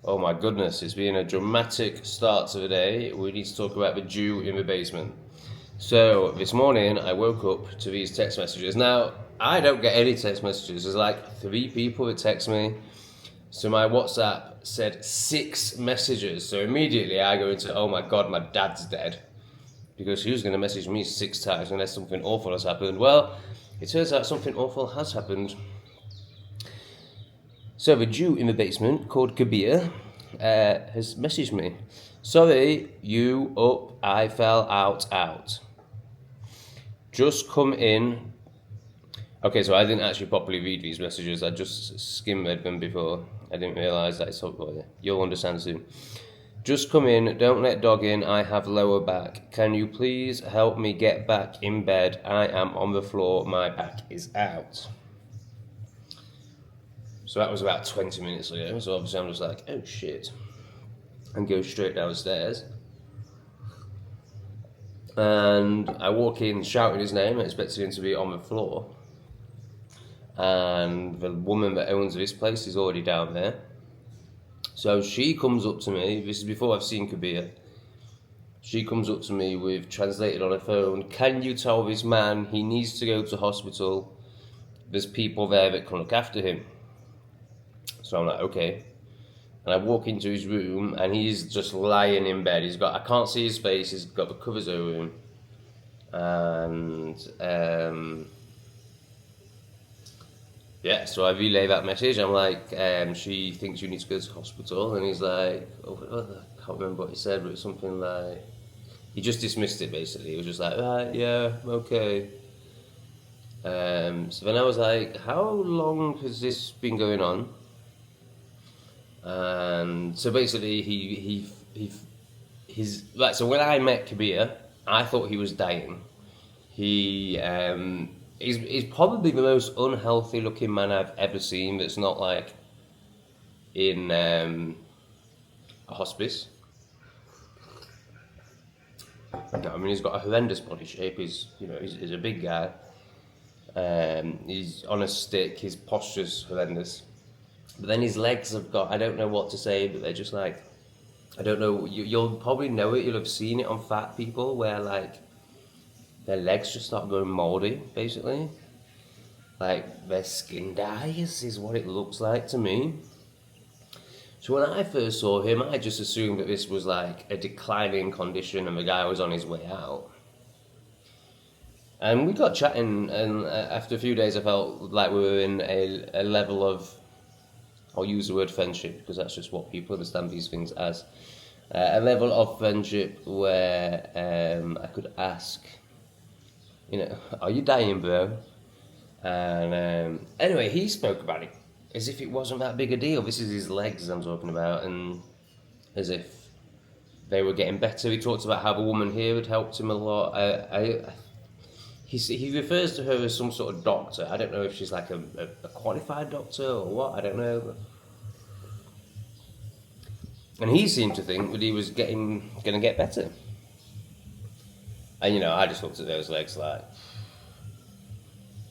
Oh my goodness, it's been a dramatic start to the day. We need to talk about the Jew in the basement. So, this morning I woke up to these text messages. Now, I don't get any text messages. There's like 3 people that text me. So my WhatsApp said 6 messages. So immediately I go into, oh my god, my dad's dead. Because he was going to message me 6 times unless something awful has happened. Well, it turns out something awful has happened. So the Jew in the basement, called Kabir, has messaged me. Sorry, you up, I fell out. Just come in. Okay, so I didn't actually properly read these messages. I just skimmed read them before. I didn't realise that it's up. You'll understand soon. Just come in, don't let dog in, I have lower back. Can you please help me get back in bed? I am on the floor, my back is out. So that was about 20 minutes ago, so obviously I'm just like, oh shit. And go straight downstairs. And I walk in shouting his name, expecting him to be on the floor. And the woman that owns this place is already down there. So she comes up to me, this is before I've seen Kabir. She comes up to me with, translated on her phone, can you tell this man he needs to go to hospital? There's people there that can look after him. So I'm like, okay. And I walk into his room and he's just lying in bed. I can't see his face, he's got the covers over him. And so I relay that message. I'm like, she thinks you need to go to hospital. And he's like, I can't remember what he said, but it's something like, he just dismissed it basically. He was just like, right, yeah, okay. So then I was like, how long has this been going on? And so basically so when I met Kabir, I thought he was dying. He's probably the most unhealthy looking man I've ever seen that's not like in a hospice. No, I mean, he's got a horrendous body shape. He's a big guy. He's on a stick. His posture's horrendous. But then his legs have got, I don't know what to say, but they're just like, I don't know, you'll probably know it, you'll have seen it on fat people where like their legs just start going mouldy, basically. Like their skin dies is what it looks like to me. So when I first saw him, I just assumed that this was like a declining condition and the guy was on his way out. And we got chatting, and after a few days I felt like we were in a level of, I'll use the word friendship because that's just what people understand these things as. A level of friendship where I could ask, are you dying, bro? And anyway, he spoke about it as if it wasn't that big a deal. This is his legs I'm talking about, and as if they were getting better. He talked about how the woman here had helped him a lot. He refers to her as some sort of doctor. I don't know if she's like a qualified doctor or what, I don't know. And he seemed to think that he was going to get better. And I just looked at those legs like,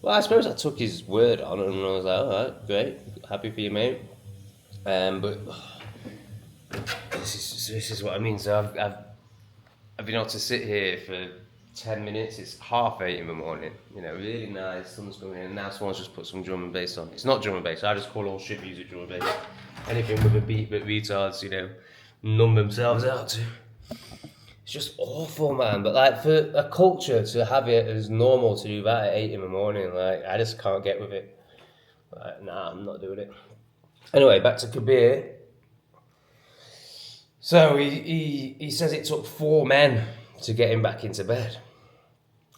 well, I suppose I took his word on and I was like, alright, great, happy for you, mate. But this is what I mean. So I've been able to sit here for 10 minutes, it's 8:30 in the morning, really nice, sun's coming in, and now someone's just put some drum and bass on. It's not drum and bass, I just call all shit music drum and bass. Anything with a beat that retards, numb themselves out to. It's just awful, man, but like for a culture to have it as normal to do that at 8 in the morning, like I just can't get with it. Like, nah, I'm not doing it. Anyway, back to Kabir. So he says it took 4 men to get him back into bed.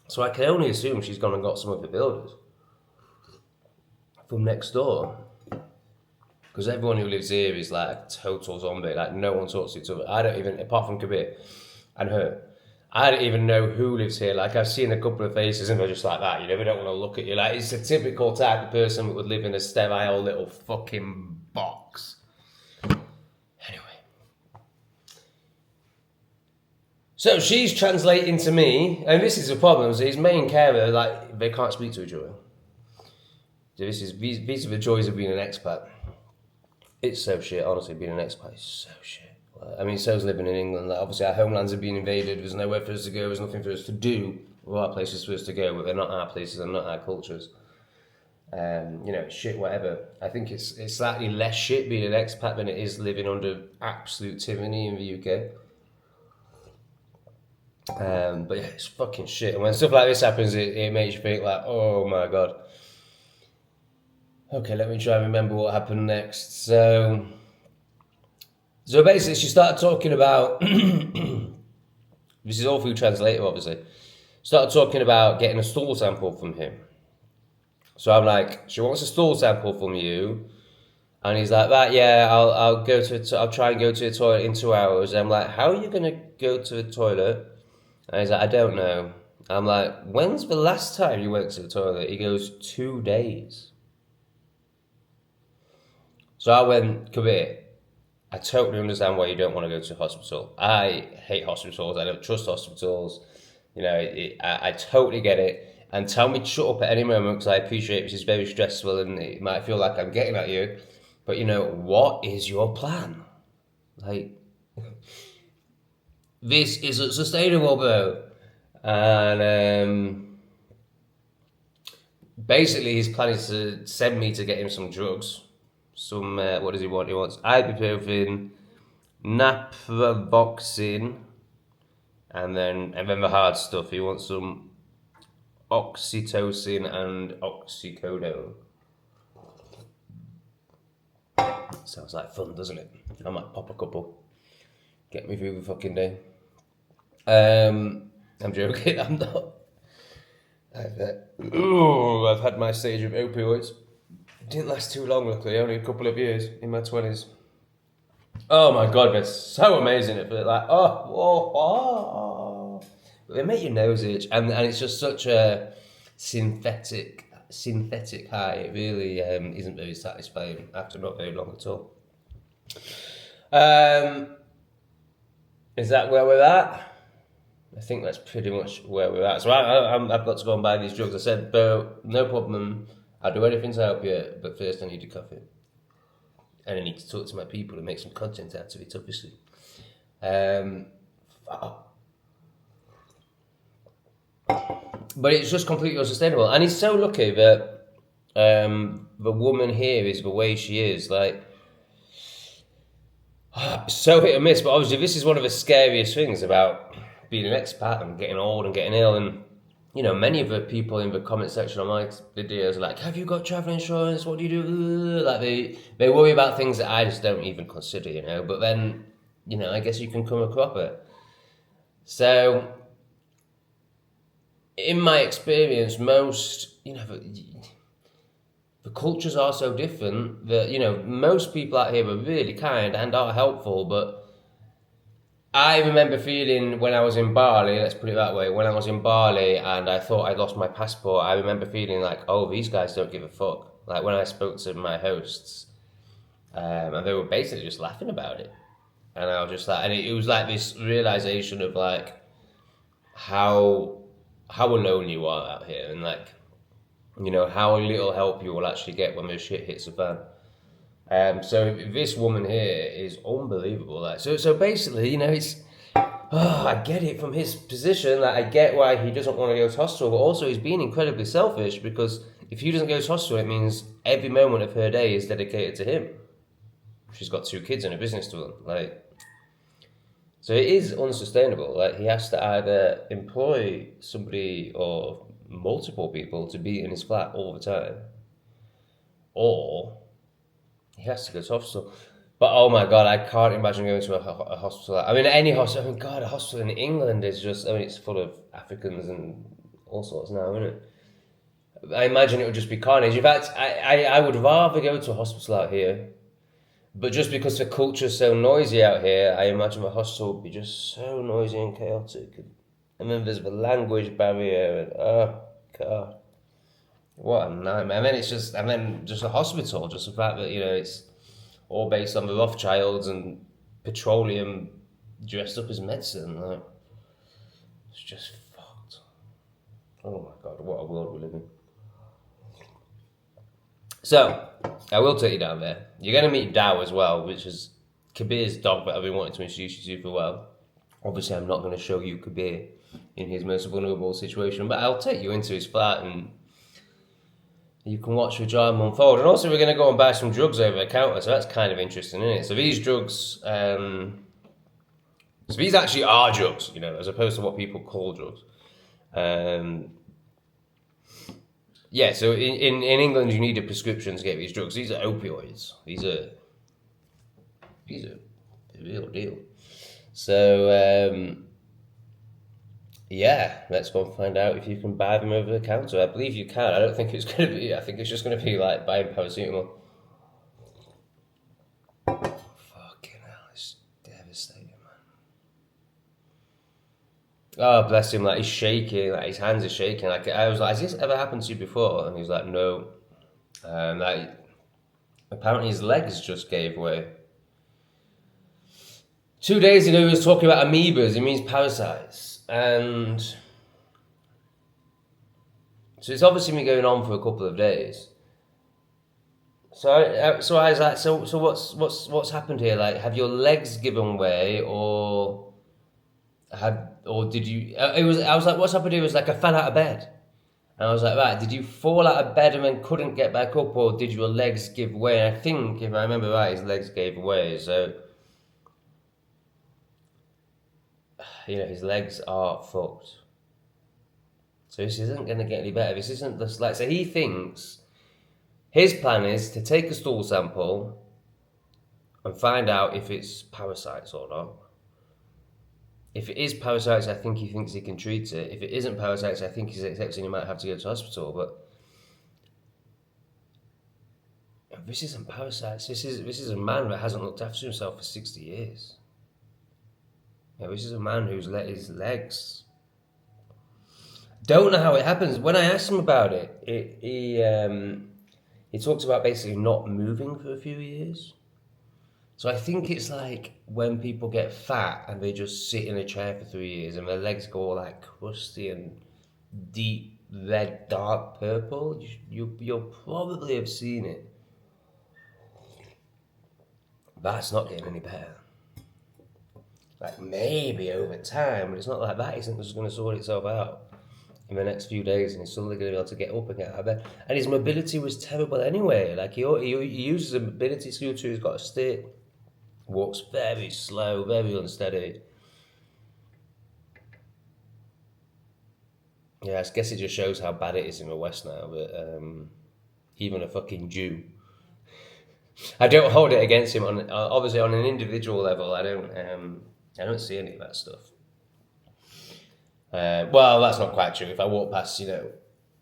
So I can only assume she's gone and got some of the builders from next door. Because everyone who lives here is like a total zombie, like no one talks to each other. I don't even, apart from Kabir and her, I don't even know who lives here. Like I've seen a couple of faces and they're just like that, they don't want to look at you. Like it's a typical type of person that would live in a sterile little fucking box. So she's translating to me, and this is the problem, so his main carer, like, they can't speak to each other. So these are the joys of being an expat. It's so shit, honestly, being an expat is so shit. I mean, so's living in England. Like, obviously, our homelands are being invaded. There's nowhere for us to go. There's nothing for us to do. There are places for us to go, but they're not our places and not our cultures. Shit, whatever. I think it's slightly less shit being an expat than it is living under absolute tyranny in the UK. But yeah, it's fucking shit. And when stuff like this happens, it makes you think like, oh my god. Okay, let me try and remember what happened next. So basically, she started talking about. This is all through translator, obviously. Started talking about getting a stool sample from him. So I'm like, she wants a stool sample from you, and he's like, right, yeah, I'll try and go to the toilet in 2 hours. And I'm like, how are you gonna go to the toilet? And he's like, I don't know. I'm like, when's the last time you went to the toilet? He goes, 2 days. So I went, Kabir, I totally understand why you don't want to go to a hospital. I hate hospitals. I don't trust hospitals. I totally get it. And tell me to shut up at any moment because I appreciate this is very stressful and it might feel like I'm getting at you. But what is your plan? Like, this isn't sustainable, bro. And basically, his plan is to send me to get him some drugs. Some, what does he want? He wants ibuprofen, naproxen, and then the hard stuff. He wants some oxytocin and oxycodone. Sounds like fun, doesn't it? I might pop a couple. Get me through the fucking day. I'm joking, I'm not. I've had my stage of opioids. It didn't last too long, luckily, only a couple of years in my 20s. Oh my god, they're so amazing. It feels like, oh. They make your nose itch, and it's just such a synthetic high. It really isn't very satisfying after not very long at all. Is that where we're at? I think that's pretty much where we're at. So I've got to go and buy these drugs. I said, Bo, no problem. I'll do anything to help you, but first I need a coffee. And I need to talk to my people and make some content out of it, obviously. But it's just completely unsustainable. And he's so lucky that the woman here is the way she is. Like, so hit or miss. But obviously this is one of the scariest things about being an expat and getting old and getting ill. And many of the people in the comment section on my videos are like, have you got travel insurance? What do you do? Like they worry about things that I just don't even consider, But then, I guess you can come a cropper. So, in my experience, most, the cultures are so different that, most people out here are really kind and are helpful, but I remember feeling when I was in Bali, let's put it that way, when I was in Bali and I thought I'd lost my passport, I remember feeling like, oh, these guys don't give a fuck. Like when I spoke to my hosts, and they were basically just laughing about it. And I was just like, and it was like this realization of like how alone you are out here and like, how little help you will actually get when the shit hits the fan. So this woman here is unbelievable. Like, so basically, it's, I get it from his position. Like, I get why he doesn't want to go to hospital, but also he's being incredibly selfish because if he doesn't go to hospital, it means every moment of her day is dedicated to him. She's got 2 kids and a business to run. Like, so it is unsustainable. Like, he has to either employ somebody or multiple people to be in his flat all the time, or he has to go to hospital. But oh my god, I can't imagine going to a hospital. I mean, any hospital. I mean, god, a hospital in England is just, it's full of Africans and all sorts now, isn't it? I imagine it would just be carnage. In fact, I would rather go to a hospital out here. But just because the culture's so noisy out here, I imagine the hospital would be just so noisy and chaotic. And then there's the language barrier, and oh god, what a nightmare. And then just a hospital, just the fact that it's all based on the Rothschilds and petroleum dressed up as medicine. Like, it's just fucked. Oh my god, what a world we live in. So, I will take you down there. You're going to meet Dow as well, which is Kabir's dog that I've been wanting to introduce you to for a while. Obviously, I'm not going to show you Kabir in his most vulnerable situation, but I'll take you into his flat and you can watch the drama unfold. And also, we're going to go and buy some drugs over the counter, so that's kind of interesting, isn't it? So these drugs, so these actually are drugs, you know, as opposed to what people call drugs. Yeah, so in England, you need a prescription to get these drugs. These are opioids. These are the real deal. So, yeah, let's go and find out if you can buy them over the counter. I believe you can. I don't think it's going to be, I think it's just going to be like buying paracetamol. Fucking hell, it's devastating, man. Oh, bless him, like he's shaking, like his hands are shaking. Like I was like, has this ever happened to you before? And he's like, no. Like apparently his legs just gave way. 2 days ago he was talking about amoebas, it means parasites. And so it's obviously been going on for a couple of days. So I was like, so what's happened here? Like, have your legs given way, or did you? I was like, what's happened here? It was like I fell out of bed, and I was like, right, did you fall out of bed and then couldn't get back up, or did your legs give way? And I think, if I remember right, his legs gave way. So, you know, his legs are fucked. So this isn't going to get any better. This isn't just like, so he thinks his plan is to take a stool sample and find out if it's parasites or not. If it is parasites, I think he thinks he can treat it. If it isn't parasites, I think he's accepting he might have to go to hospital. But this isn't parasites. This is a man that hasn't looked after himself for 60 years. Yeah, this is a man who's let his legs. Don't know how it happens. When I asked him about it, he talks about basically not moving for a few years. So I think it's like when people get fat and they just sit in a chair for 3 years and their legs go all like crusty and deep red, dark purple. You'll probably have seen it. That's not getting any better. Like maybe over time, but it's not like that isn't just going to sort itself out in the next few days, and he's suddenly going to be able to get up and get out of bed. And his mobility was terrible anyway. Like he uses a mobility scooter. He's got a stick. Walks very slow, very unsteady. Yeah, I guess it just shows how bad it is in the West now. But even a fucking Jew. I don't hold it against him. Obviously, on an individual level, I don't see any of that stuff. Well, that's not quite true. If I walk past,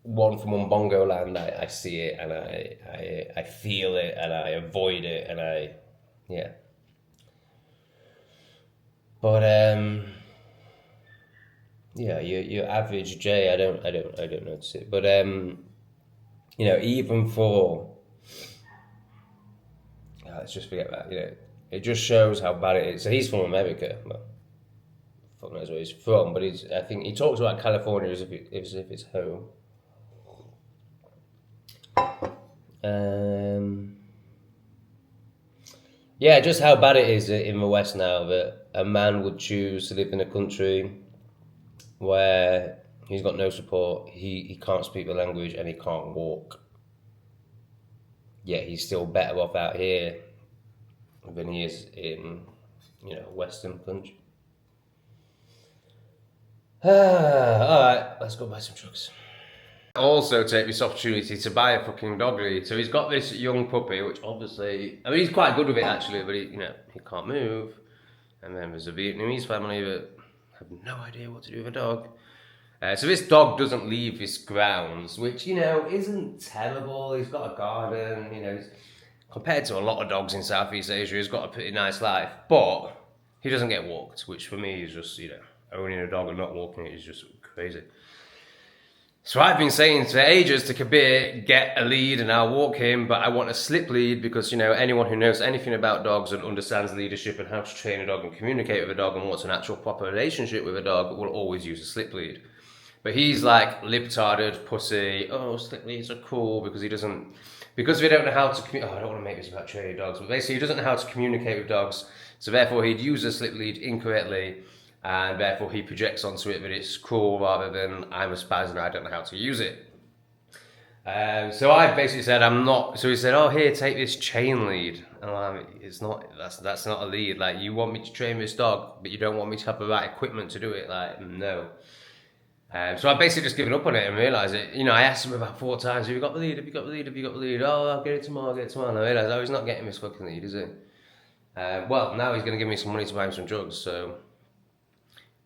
one from Bongo land, I see it and I feel it and I avoid it and yeah. But yeah, your average J, I don't notice it. But even for let's just forget that. It just shows how bad it is. So he's from America. Well, fuck knows where he's from, but I think he talks about California as if it's home. Yeah, just how bad it is in the West now that a man would choose to live in a country where he's got no support, he can't speak the language, and he can't walk. Yet he's still better off out here than he is in, Western country. Alright, let's go buy some drugs. Also take this opportunity to buy a fucking doggy. So he's got this young puppy, which obviously, he's quite good with it actually, but he can't move. And then there's a Vietnamese family that have no idea what to do with a dog. So this dog doesn't leave his grounds, which, isn't terrible. He's got a garden, compared to a lot of dogs in Southeast Asia, he's got a pretty nice life. But he doesn't get walked, which for me is just, owning a dog and not walking it is just crazy. So I've been saying for ages to Kabir, get a lead and I'll walk him, but I want a slip lead because, anyone who knows anything about dogs and understands leadership and how to train a dog and communicate with a dog and what's an actual proper relationship with a dog will always use a slip lead. But he's like lip-tarded, pussy, oh, slip leads are cool, because we don't know how to, I don't want to make this about training dogs, but basically he doesn't know how to communicate with dogs, so therefore he'd use a slip lead incorrectly, and therefore he projects onto it that it's cool, rather than I'm a spaz and I don't know how to use it. So I basically said I'm not. So he said, "Oh, here, take this chain lead." And I'm like, "It's not. That's not a lead. Like, you want me to train this dog, but you don't want me to have the right equipment to do it. Like, no." So I basically just given up on it and realised it. You know, I asked him about 4 times, "Have you got the lead? Have you got the lead? Have you got the lead?" "Oh, I'll get it tomorrow. I'll get it tomorrow." And I realised, oh, he's not getting this fucking lead, is he? Well, now he's going to give me some money to buy him some drugs. So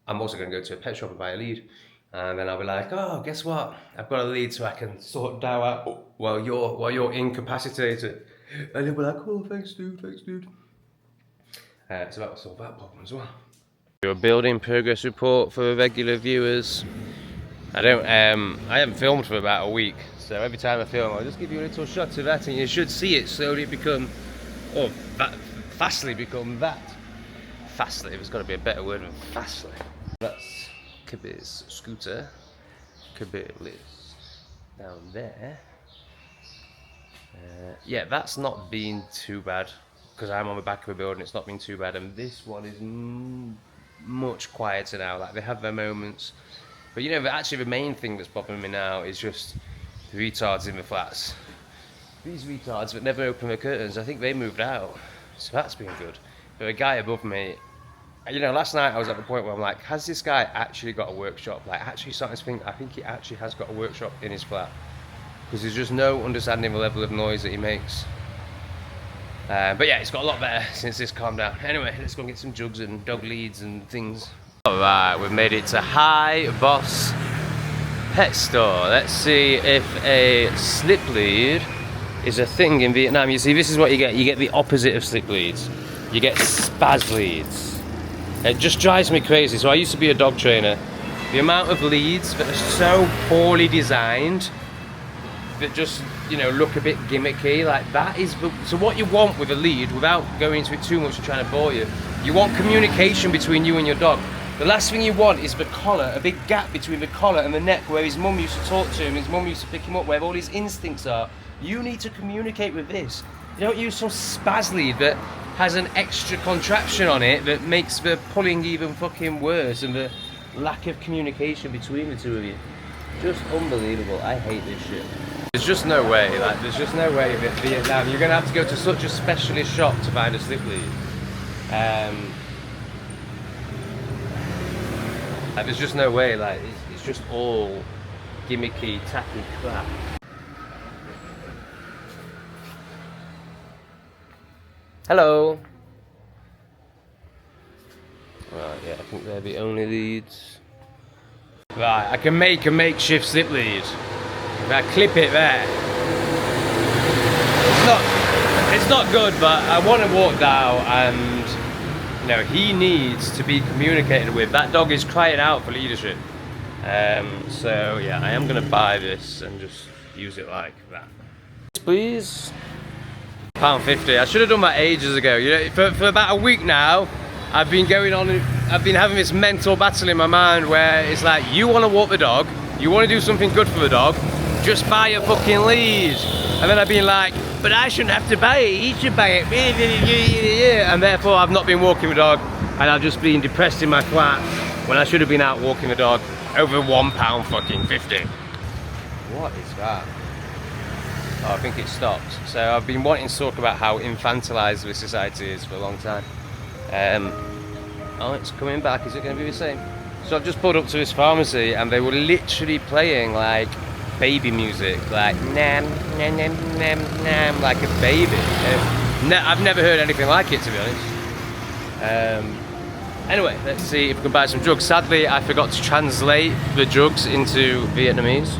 I'm also going to go to a pet shop and buy a lead. And then I'll be like, "Oh, guess what? I've got a lead, so I can sort Dow out while you're incapacitated." And he'll be like, "Oh, thanks, dude. Thanks, dude." So that will solve that problem as well. Do a building progress report for regular viewers. I haven't filmed for about a week, so every time I film, I'll just give you a little shot of that, and you should see it slowly become, or fastly become that. Fastly. There's got to be a better word than fastly. That's Kabir's scooter. Kabir lives down there. Yeah, that's not been too bad, because I'm on the back of a building. It's not been too bad, and this one is much quieter now. Like, they have their moments, but you know, actually the main thing that's bothering me now is just the retards in the flats. These retards that never open the curtains, I think they moved out, so that's been good. But a guy above me, you know, last night I was at the point where I'm like, has this guy actually got a workshop? Like, actually starting to think, I think he actually has got a workshop in his flat, because there's just no understanding the level of noise that he makes. But yeah, it's got a lot better since this calmed down. Anyway, let's go and get some jugs and dog leads and things. Alright, we've made it to Hi Boss Pet Store. Let's see if a slip lead is a thing in Vietnam. You see, this is what you get. You get the opposite of slip leads. You get spaz leads. It just drives me crazy. So I used to be a dog trainer. The amount of leads that are so poorly designed that just, you know, look a bit gimmicky, like that is so what you want with a lead, without going into it too much and trying to bore you, you want communication between you and your dog. The last thing you want is the collar, a big gap between the collar and the neck, where his mum used to talk to him, his mum used to pick him up, where all his instincts are. You need to communicate with this. You don't use some spaz lead that has an extra contraption on it that makes the pulling even fucking worse, and the lack of communication between the two of you. Just unbelievable. I hate this shit. There's just no way, like, there's just no way that Vietnam, you're going to have to go to such a specialist shop to find a slip lead. Like, there's just no way, like, it's just all gimmicky, tacky crap. Hello! Right, yeah, I think they're the only leads. Right, I can make a makeshift slip lead. If I clip it there. It's not good, but I want to walk down, and you know, he needs to be communicated with. That dog is crying out for leadership. So yeah, I am going to buy this and just use it like that. Please. £1.50. I should have done that ages ago. You know, for about a week now, I've been having this mental battle in my mind where it's like, you want to walk the dog, you want to do something good for the dog, just buy a fucking lead. And then I've been like, but I shouldn't have to buy it, he should buy it. And therefore I've not been walking the dog, and I've just been depressed in my flat when I should have been out walking the dog over £1.50. What is that? Oh, I think it stopped. So I've been wanting to talk about how infantilized the society is for a long time. Oh, it's coming back. Is it going to be the same? So I've just pulled up to this pharmacy, and they were literally playing like baby music, like nam nam nam nam nam, like a baby. I've never heard anything like it, to be honest. Anyway, let's see if we can buy some drugs. Sadly, I forgot to translate the drugs into Vietnamese.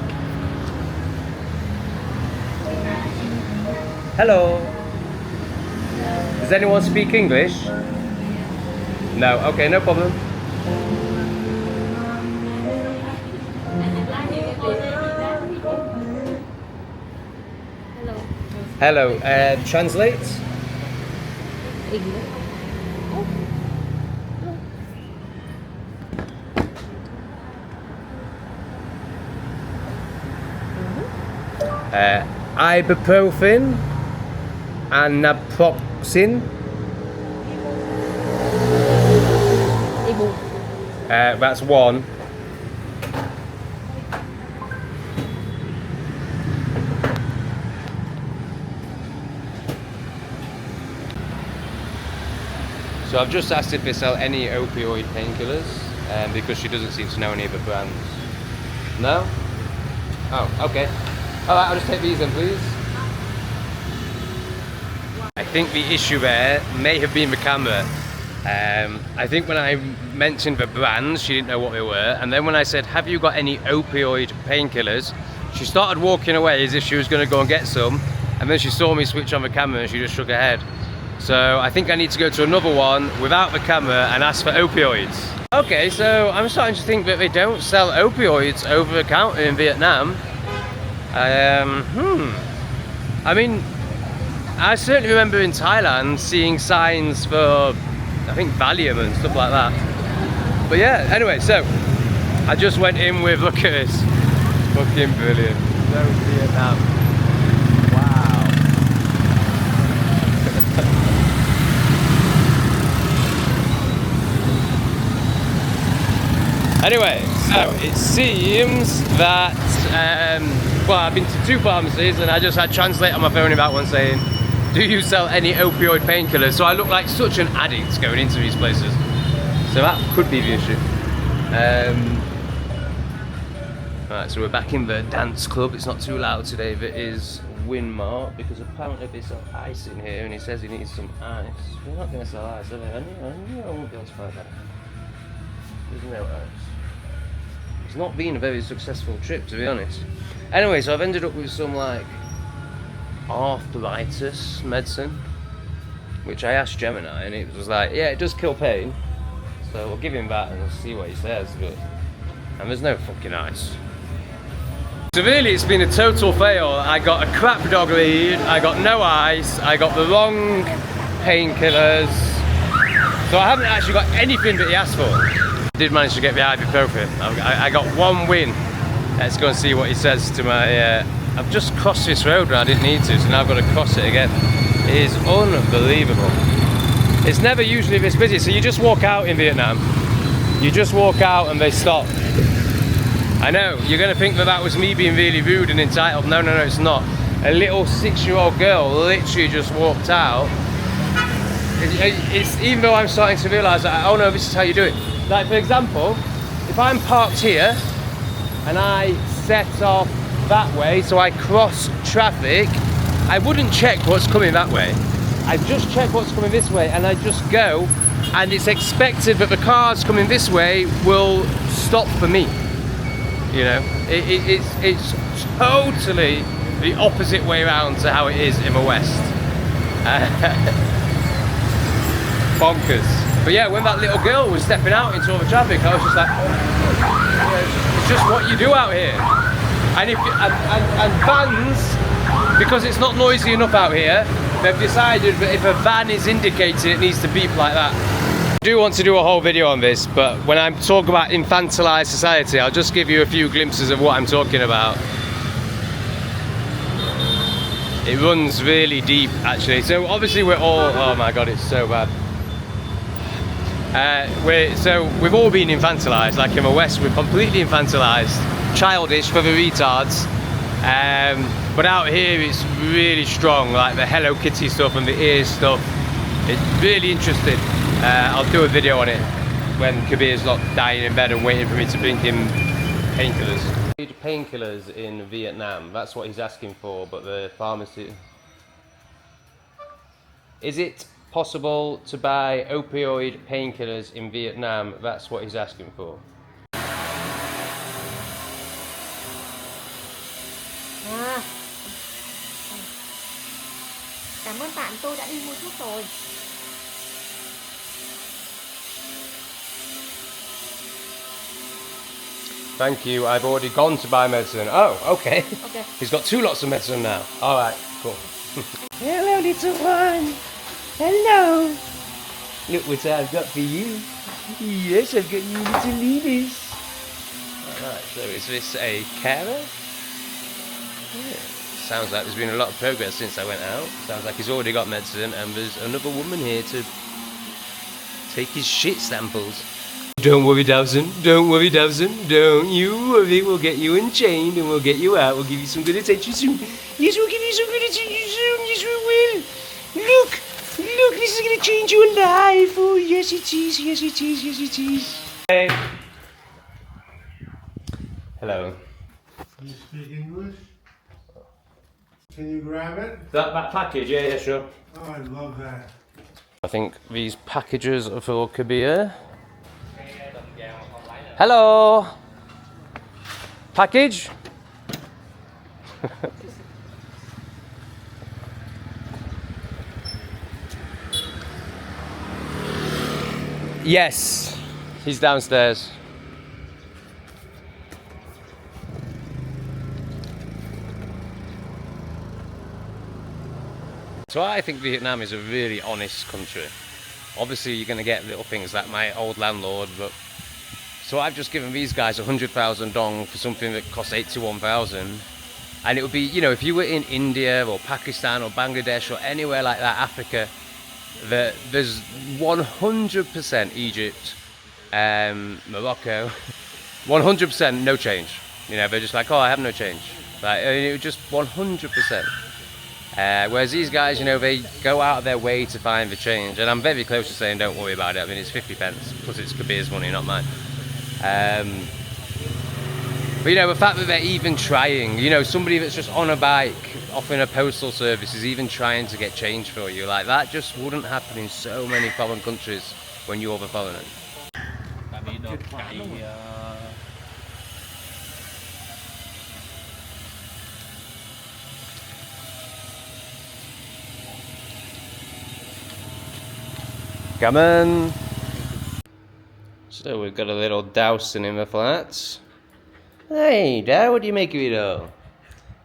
Hello. Does anyone speak English? No. Okay, no problem. Hello. Translate. English. Oh. 1 ibuprofen and naproxen. That's one. So I've just asked if they sell any opioid painkillers, because she doesn't seem to know any of the brands. No? Oh, okay. Alright, I'll just take these then, please. I think the issue there may have been the camera. I think when I mentioned the brands, she didn't know what they were, and then when I said, have you got any opioid painkillers, she started walking away as if she was going to go and get some, and then she saw me switch on the camera and she just shook her head. So I think I need to go to another one without the camera and ask for opioids. Okay, so I'm starting to think that they don't sell opioids over the counter in Vietnam. I mean, I certainly remember in Thailand seeing signs for, I think, Valium and stuff like that. But yeah, anyway, so I just went in with, look at this, fucking brilliant. So Vietnam. Wow. Anyway, so it seems that, well, I've been to 2 pharmacies and I just had Translate on my phone about one saying, do you sell any opioid painkillers? So I look like such an addict going into these places. So that could be the issue. Right, so we're back in the dance club. It's not too loud today, but it is Winmart, because apparently they sell ice in here and he says he needs some ice. We're not going to sell ice, are they? I knew I won't be able to find that. There's no ice. It's not been a very successful trip, to be honest. Anyway, so I've ended up with some like arthritis medicine, which I asked Gemini and it was like, yeah, it does kill pain. So we'll give him that and we'll see what he says. And there's no fucking ice. So really it's been a total fail. I got a crap dog lead, I got no ice, I got the wrong painkillers. So I haven't actually got anything that he asked for. I did manage to get the ibuprofen. I got one win. Let's go and see what he says to my... I've just crossed this road when I didn't need to, so now I've got to cross it again. It is unbelievable. It's never usually this busy, so you just walk out in Vietnam. You just walk out and they stop. I know, you're going to think that that was me being really rude and entitled. No, no, no, it's not. A little 6-year-old girl literally just walked out. It's even though I'm starting to realise that, oh no, this is how you do it. Like, for example, if I'm parked here and I set off that way, so I cross traffic, I wouldn't check what's coming that way. I just check what's coming this way and I just go, and it's expected that the cars coming this way will stop for me. You know, it's totally the opposite way around to how it is in the West. Bonkers. But yeah, when that little girl was stepping out into all the traffic, I was just like, it's just what you do out here. And vans, because it's not noisy enough out here, they've decided that if a van is indicated, it needs to beep like that. I do want to do a whole video on this, but when I'm talking about infantilized society, I'll just give you a few glimpses of what I'm talking about. It runs really deep, actually. So obviously we're all, oh my god, it's so bad. We've all been infantilized. Like in the West, we're completely infantilized, childish for the retards. But out here, it's really strong, like the Hello Kitty stuff and the ears stuff. It's really interesting. I'll do a video on it when Kabir's not dying in bed and waiting for me to bring him painkillers. Painkillers in Vietnam, that's what he's asking for, but the pharmacy... Is it possible to buy opioid painkillers in Vietnam? That's what he's asking for. Cảm ơn bạn, tôi đã đi mua thuốc rồi. Thank you, I've already gone to buy medicine. Oh, okay. Okay. He's got 2 lots of medicine now. Alright, cool. Hello, little one. Hello. Look what I've got for you. Yes, I've got you little leaders. Alright, so is this a carer? Yes. sounds like there's been a lot of progress since I went out. Sounds like he's already got medicine, and there's another woman here to take his shit samples. Don't worry, Dawson. Don't worry, Dawson. Don't you worry. We'll get you unchained and we'll get you out. We'll give you some good attention soon. Yes, we'll give you some good attention soon. Yes, we will. Look, this is going to change your life. Oh, yes, it is. Yes, it is. Yes, it is. Hey. Hello. You speak English? Can you grab it? That package? Yeah, sure. Oh, I love that. I think these packages are for Kabir. Hello. Package? Yes. He's downstairs. So I think Vietnam is a really honest country. Obviously you're going to get little things like my old landlord, but so I've just given these guys 100,000 dong for something that costs 81,000. And it would be, you know, if you were in India or Pakistan or Bangladesh or anywhere like that, Africa, there's 100% Egypt, Morocco, 100% no change. You know, they're just like, oh, I have no change. Like, it was just 100%. Whereas these guys, you know, they go out of their way to find the change. And I'm very close to saying, don't worry about it. I mean, it's 50 pence, plus it's Kabir's money, not mine. But, you know, the fact that they're even trying, you know, somebody that's just on a bike offering a postal service is even trying to get change for you. Like, that just wouldn't happen in so many foreign countries when you're the foreigner. Come on. So we've got a little Dawson in the flats. Hey, Dad, what do you make of it all?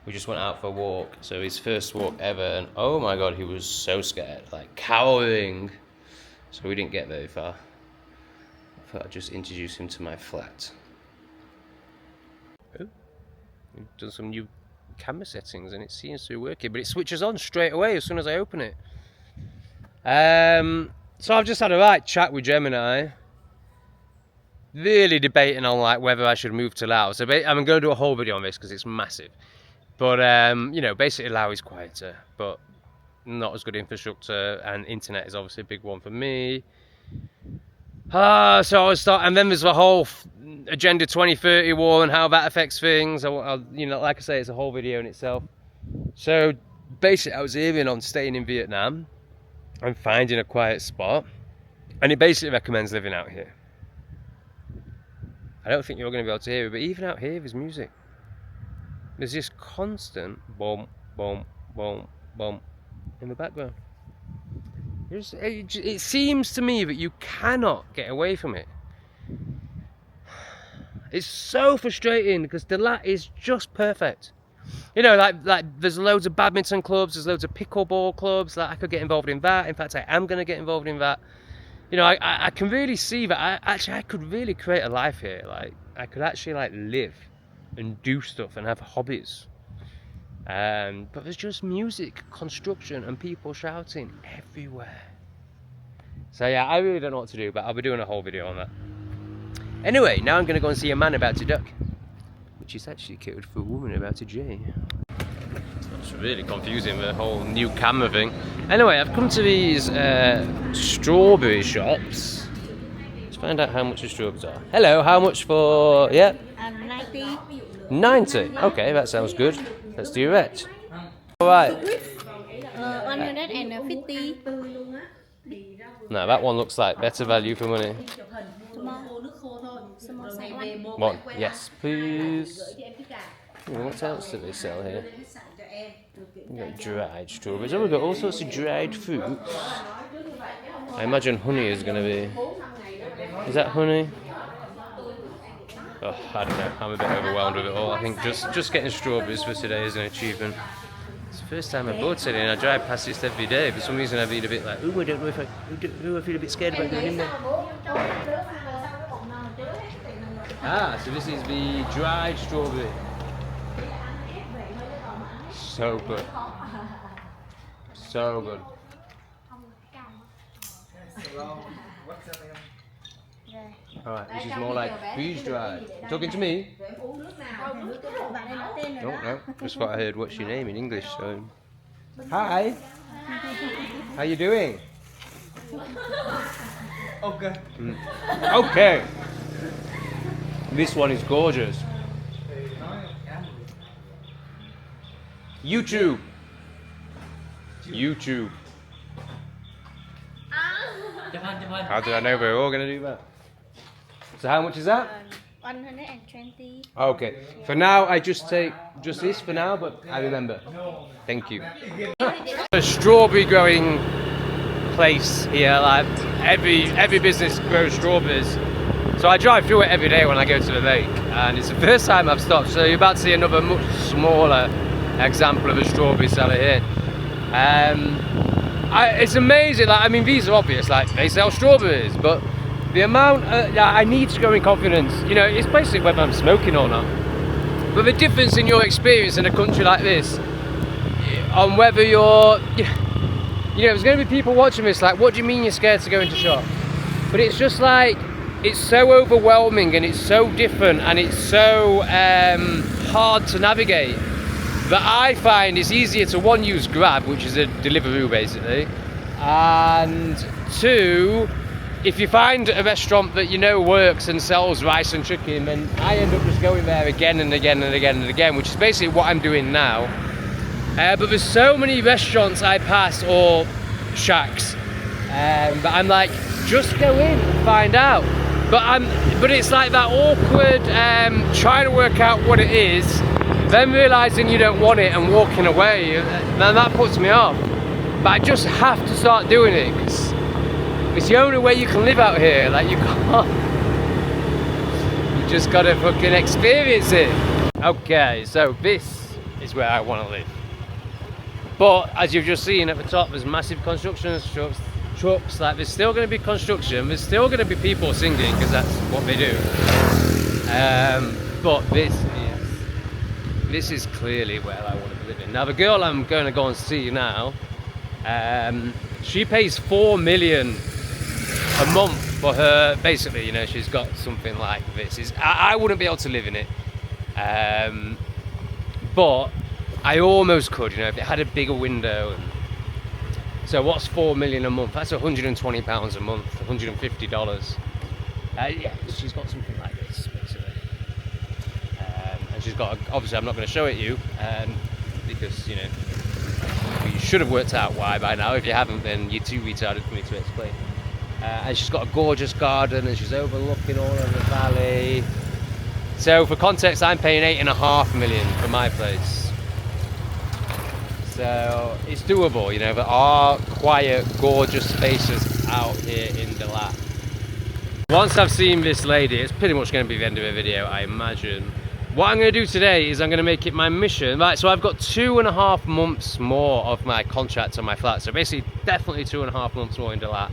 We just went out for a walk, so his first walk ever, and oh my god, he was so scared, like cowering. So we didn't get very far. I thought I'd just introduce him to my flat. Oh, we've done some new camera settings and it seems to be working, but it switches on straight away as soon as I open it. So I've just had a right chat with Gemini. Really debating on like whether I should move to Laos. So I'm going to do a whole video on this because it's massive. But you know, basically Laos is quieter, but not as good infrastructure, and internet is obviously a big one for me. So I was and then there's the whole Agenda 2030 war and how that affects things. You know, like I say, it's a whole video in itself. So basically, I was aiming on staying in Vietnam and finding a quiet spot, and it basically recommends living out here. I don't think you're going to be able to hear it, but even out here there's music. There's this constant boom, boom, boom, boom in the background. It seems to me that you cannot get away from it. It's so frustrating because the lat is just perfect. You know, like there's loads of badminton clubs, there's loads of pickleball clubs. Like I could get involved in that. In fact, I am going to get involved in that. You know, I can really see that I could really create a life here. Like I could actually like live and do stuff and have hobbies. But there's just music, construction, and people shouting everywhere. So yeah, I really don't know what to do, but I'll be doing a whole video on that. Anyway, now I'm going to go and see a man about to duck, which is actually code for a woman about to J. It's really confusing, the whole new camera thing. Anyway, I've come to these strawberry shops. Let's find out how much the strawberries are. Hello, how much for, yeah? 90. 90? Okay, that sounds good. Let's do it. Alright. 150. No, that one looks like better value for money. One, yes, please. What else do they sell here? We've got dried strawberries. Oh, we've got all sorts of dried fruits. I imagine honey is going to be... Is that honey? Oh, I don't know. I'm a bit overwhelmed with it all. I think just getting strawberries for today is an achievement. It's the first time I bought today, and I drive past this every day. For some reason I feel a bit like, ooh, I don't know if I feel a bit scared about going in there. Ah, so this is the dried strawberry. So good. So good. Alright, this is more like freeze dried. You talking to me? No, just thought I heard what's your name in English, so. Hi! How you doing? Okay. Okay! This one is gorgeous. YouTube! YouTube. How did I know we were all going to do that? So how much is that? 120. Okay. For now, I just take just this for now, but I remember. Thank you. A strawberry growing place here. Like every business grows strawberries. So I drive through it every day when I go to the lake, and it's the first time I've stopped. So you're about to see another much smaller example of a strawberry seller here. It's amazing. Like, I mean, these are obvious. Like, they sell strawberries, but the amount I need to go in confidence. You know, it's basically whether I'm smoking or not. But the difference in your experience in a country like this, on whether you're, you know, there's going to be people watching this. Like, what do you mean you're scared to go into shop? But it's just like, it's so overwhelming and it's so different and it's so hard to navigate. That I find it's easier to one, use Grab, which is a Deliveroo basically, and two, if you find a restaurant that you know works and sells rice and chicken, then I end up just going there again and again and again and again, which is basically what I'm doing now. But there's so many restaurants I pass or shacks, but I'm like, just go in and find out. But it's like that awkward trying to work out what it is, then realising you don't want it and walking away, then that puts me off. But I just have to start doing it, 'cause it's the only way you can live out here. Like, you can't, you just gotta fucking experience it. Okay, so this is where I want to live. But as you've just seen at the top, there's massive construction trucks, like there's still going to be construction, there's still going to be people singing, because that's what they do. But this is clearly where I want to be living. Now the girl I'm going to go and see now, she pays $4 million a month for her, basically, you know, she's got something like this. I wouldn't be able to live in it, but I almost could, you know, if it had a bigger window. So what's $4 million a month? That's £120 a month, $150. Yeah, she's got something like this, basically. And she's got, obviously I'm not going to show it you, because, you know, you should have worked out why by now. If you haven't, then you're too retarded for me to explain. And she's got a gorgeous garden, and she's overlooking all of the valley. So for context, I'm paying $8.5 million for my place. So it's doable, you know. There are quiet, gorgeous spaces out here in Dalat. Once I've seen this lady, it's pretty much going to be the end of the video, I imagine. What I'm going to do today is I'm going to make it my mission. Right, so I've got 2.5 months more of my contract on my flat. So basically, definitely 2.5 months more in Dalat.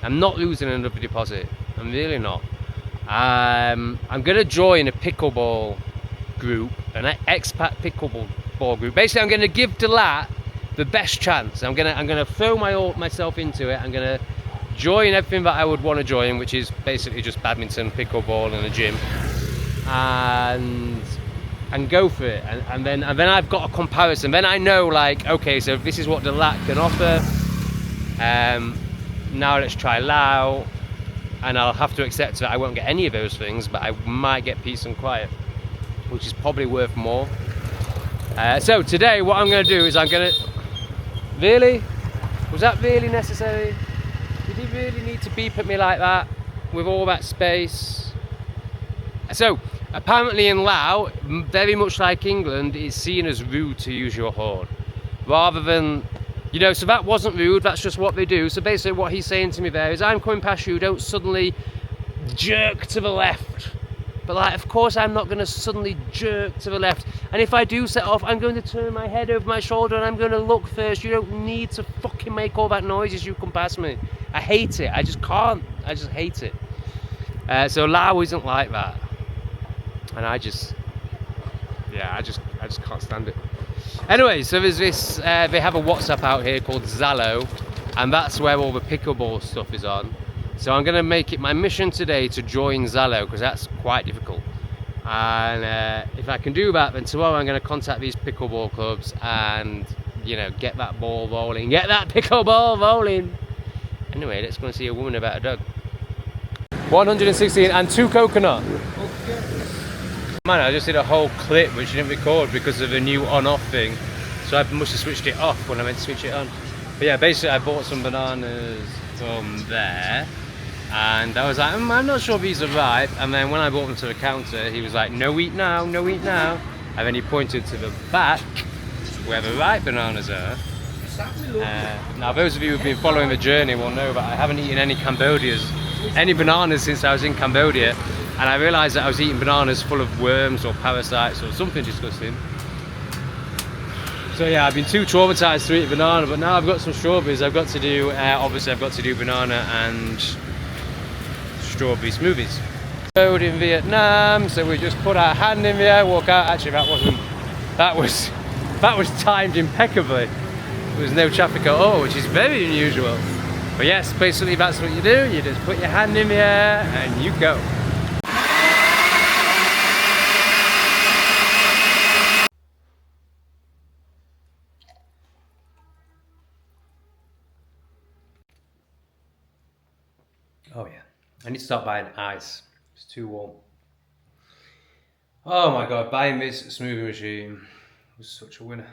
I'm not losing another deposit. I'm really not. I'm going to join a pickleball group, an expat pickleball group. Basically, I'm going to give Dalat the best chance. I'm going to throw myself into it. I'm going to join everything that I would want to join, which is basically just badminton, pickleball, and a gym, and go for it. And then I've got a comparison. Then I know, like, okay, so this is what Dalat can offer. Now let's try Lao, and I'll have to accept that I won't get any of those things, but I might get peace and quiet, which is probably worth more. So today what I'm going to do is I'm going to... Really? Was that really necessary? Did he really need to beep at me like that with all that space? So apparently in Lao, very much like England, it's seen as rude to use your horn, rather than, you know, so that wasn't rude, that's just what they do. So basically what he's saying to me there is, I'm coming past you, don't suddenly jerk to the left. But like, of course I'm not going to suddenly jerk to the left. And if I do set off, I'm going to turn my head over my shoulder and I'm going to look first. You don't need to fucking make all that noise as you come past me. I hate it. I just can't. I just hate it. So Lao isn't like that. And I just can't stand it. Anyway, so there's this, they have a WhatsApp out here called Zallo, and that's where all the pickleball stuff is on. So I'm going to make it my mission today to join Zallo, because that's quite difficult. And if I can do that, then tomorrow I'm going to contact these pickleball clubs and, you know, get that ball rolling, get that pickleball rolling. Anyway, let's go and see a woman about a dog. 116 and 2 coconut. Man, I just did a whole clip which didn't record because of the new on-off thing. So I must have switched it off when I meant to switch it on. But yeah, basically I bought some bananas from there. And I was like, I'm not sure these are ripe. And then when I brought them to the counter, he was like, no eat now, no eat now. And then he pointed to the back where the ripe bananas are. Now those of you who've been following the journey will know that I haven't eaten any bananas since I was in Cambodia. And I realised that I was eating bananas full of worms or parasites or something disgusting. So yeah, I've been too traumatised to eat a banana, but now I've got some strawberries. I've got to do, obviously I've got to do banana and strawberry smoothies. Road in Vietnam, so we just put our hand in the air, walk out. Actually, that was timed impeccably. There was no traffic at all, which is very unusual. But yes, basically that's what you do. You just put your hand in the air and you go. Oh yeah, I need to start buying ice. It's too warm. Oh my god, buying this smoothie machine was such a winner.